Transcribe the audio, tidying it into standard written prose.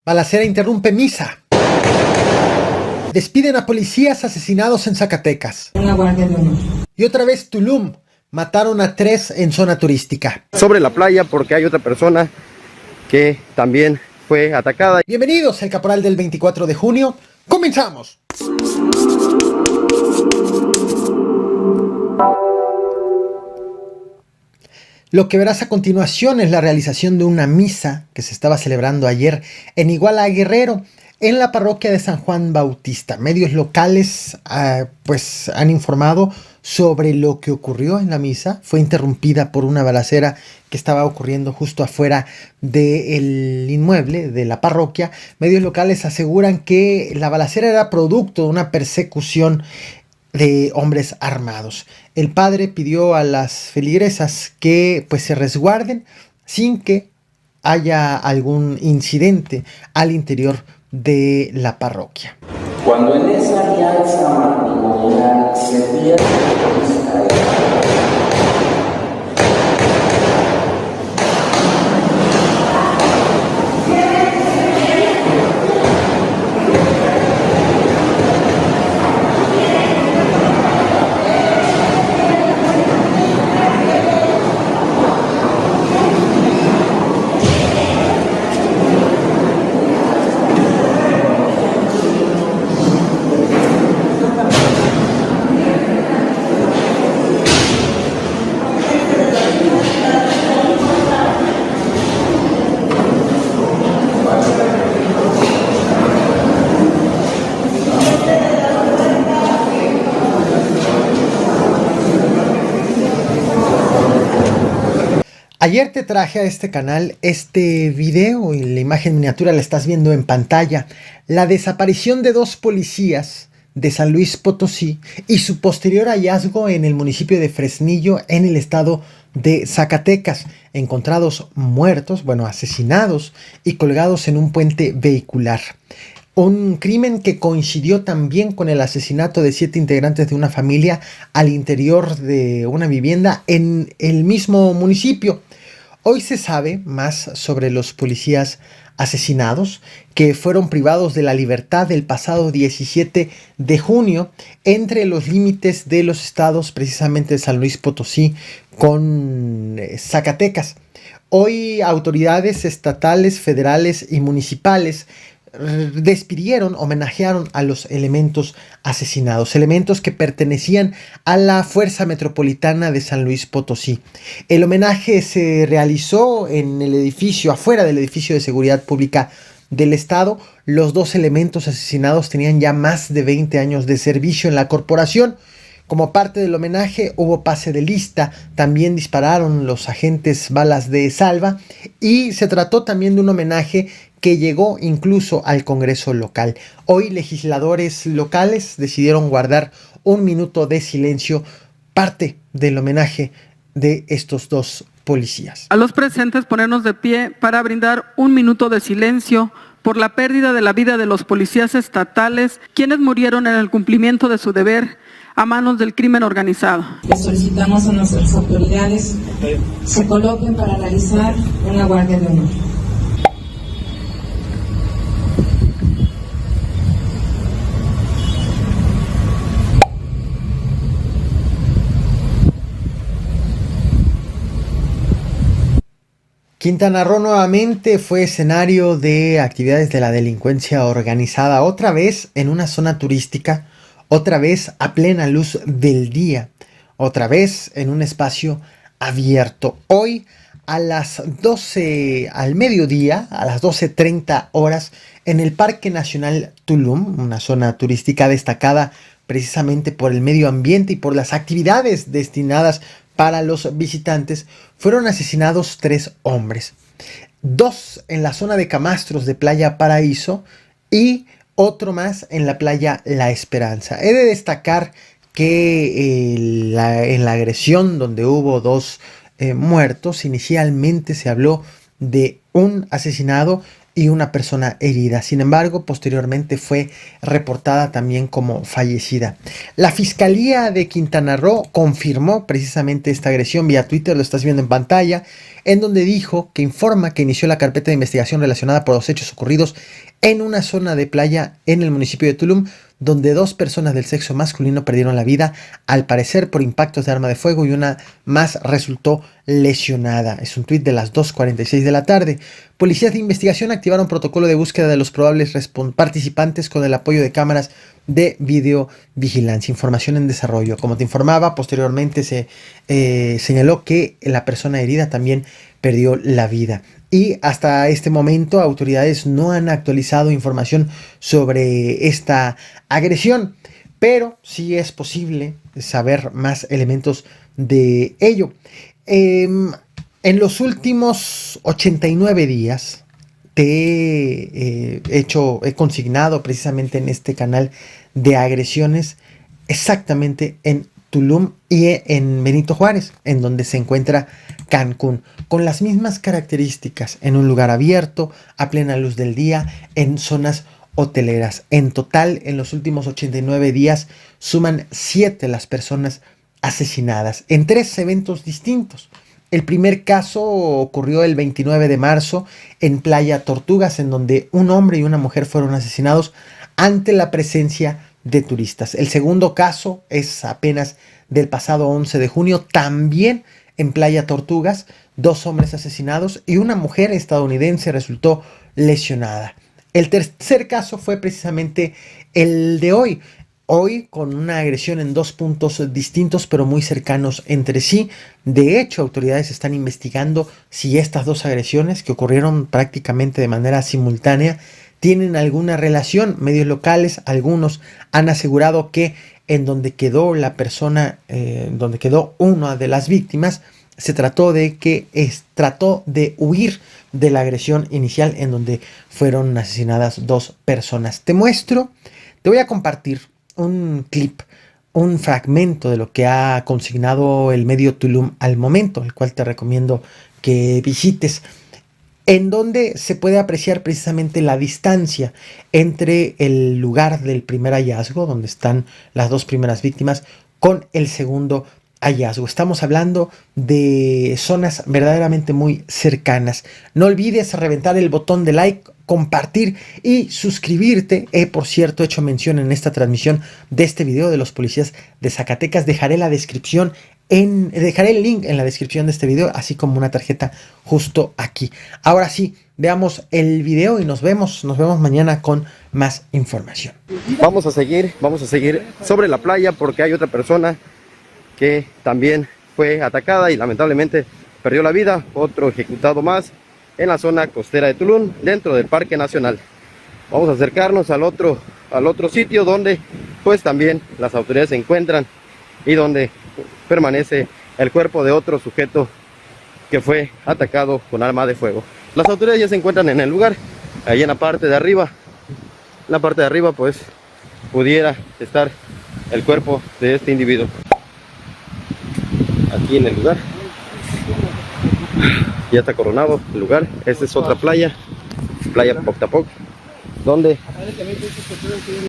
Balacera interrumpe misa. Despiden a policías asesinados en Zacatecas. Una guardia de honor. Y otra vez Tulum. Mataron a 3 en zona turística. Sobre la playa porque hay otra persona que también fue atacada. Bienvenidos al Caporal del 24 de junio. ¡Comenzamos! Lo que verás a continuación es la realización de una misa que se estaba celebrando ayer en Iguala Guerrero, en la parroquia de San Juan Bautista. Medios locales pues han informado sobre lo que ocurrió en la misa. Fue interrumpida por una balacera que estaba ocurriendo justo afuera del inmueble de la parroquia. Medios locales aseguran que la balacera era producto de una persecución de hombres armados. El padre pidió a las feligresas que pues se resguarden sin que haya algún incidente al interior de la parroquia. Cuando en esa alianza matrimonial se pierde Ayer te traje a este canal este video y la imagen miniatura la estás viendo en pantalla. La desaparición de 2 policías de San Luis Potosí y su posterior hallazgo en el municipio de Fresnillo en el estado de Zacatecas, encontrados muertos, asesinados y colgados en un puente vehicular. Un crimen que coincidió también con el asesinato de 7 integrantes de una familia al interior de una vivienda en el mismo municipio. Hoy se sabe más sobre los policías asesinados que fueron privados de la libertad el pasado 17 de junio entre los límites de los estados precisamente de San Luis Potosí con Zacatecas. Hoy autoridades estatales, federales y municipales despidieron, homenajearon a los elementos asesinados, elementos que pertenecían a la Fuerza Metropolitana de San Luis Potosí. El homenaje se realizó en el edificio, afuera del edificio de seguridad pública del estado. Los 2 elementos asesinados tenían ya más de 20 años de servicio en la corporación. Como parte del homenaje hubo pase de lista, también dispararon los agentes balas de salva y se trató también de un homenaje que llegó incluso al Congreso local. Hoy legisladores locales decidieron guardar un minuto de silencio, parte del homenaje de estos 2 policías. A los presentes ponernos de pie para brindar un minuto de silencio por la pérdida de la vida de los policías estatales, quienes murieron en el cumplimiento de su deber a manos del crimen organizado. Le solicitamos a nuestras autoridades se coloquen para realizar una guardia de honor. Quintana Roo nuevamente fue escenario de actividades de la delincuencia organizada, otra vez en una zona turística, otra vez a plena luz del día, otra vez en un espacio abierto. Hoy a las 12 al mediodía, a las 12:30 horas, en el Parque Nacional Tulum, una zona turística destacada precisamente por el medio ambiente y por las actividades destinadas para los visitantes, fueron asesinados 3 hombres. 2 en la zona de Camastros de Playa Paraíso y otro más en la playa La Esperanza. He de destacar que en la agresión donde hubo 2 muertos, inicialmente se habló de un asesinado y una persona herida. Sin embargo, posteriormente fue reportada también como fallecida. La Fiscalía de Quintana Roo confirmó precisamente esta agresión vía Twitter, lo estás viendo en pantalla, en donde dijo que informa que inició la carpeta de investigación relacionada por los hechos ocurridos en una zona de playa en el municipio de Tulum, donde 2 personas del sexo masculino perdieron la vida, al parecer por impactos de arma de fuego, y una más resultó lesionada. Es un tuit de las 2:46 de la tarde. Policías de investigación activaron protocolo de búsqueda de los probables participantes con el apoyo de cámaras de videovigilancia. Información en desarrollo. Como te informaba, posteriormente se señaló que la persona herida también perdió la vida. Y hasta este momento autoridades no han actualizado información sobre esta agresión, pero sí es posible saber más elementos de ello. En los últimos 89 días te he consignado precisamente en este canal de agresiones exactamente en Tulum y en Benito Juárez, en donde se encuentra Cancún, con las mismas características, en un lugar abierto, a plena luz del día, en zonas hoteleras. En total, en los últimos 89 días, suman 7 las personas asesinadas, en 3 eventos distintos. El primer caso ocurrió el 29 de marzo en Playa Tortugas, en donde un hombre y una mujer fueron asesinados ante la presencia de turistas. El segundo caso es apenas del pasado 11 de junio, también en Playa Tortugas, 2 hombres asesinados y una mujer estadounidense resultó lesionada. El tercer caso fue precisamente el de hoy con una agresión en 2 puntos distintos pero muy cercanos entre sí. De hecho, autoridades están investigando si estas 2 agresiones, que ocurrieron prácticamente de manera simultánea, tienen alguna relación. Medios locales, algunos han asegurado que en donde quedó la persona, donde quedó una de las víctimas, se trató de trató de huir de la agresión inicial, en donde fueron asesinadas 2 personas. Te voy a compartir un clip, un fragmento de lo que ha consignado el medio Tulum al momento, el cual te recomiendo que visites, en donde se puede apreciar precisamente la distancia entre el lugar del primer hallazgo, donde están las 2 primeras víctimas, con el segundo hallazgo. Estamos hablando de zonas verdaderamente muy cercanas. No olvides reventar el botón de like, compartir y suscribirte. Por cierto, he hecho mención en esta transmisión de este video de los policías de Zacatecas. Dejaré el link en la descripción de este video, así como una tarjeta justo aquí. Ahora sí, veamos el video y nos vemos mañana con más información. Vamos a seguir sobre la playa, porque hay otra persona que también fue atacada y lamentablemente perdió la vida. Otro ejecutado más en la zona costera de Tulum, dentro del Parque Nacional. Vamos a acercarnos al otro sitio donde pues también las autoridades se encuentran y donde permanece el cuerpo de otro sujeto que fue atacado con arma de fuego. Las autoridades ya se encuentran en el lugar. Ahí en la parte de arriba, pues pudiera estar el cuerpo de este individuo. Aquí en el lugar ya está coronado el lugar. Esta es otra playa, Playa Poctapoc, donde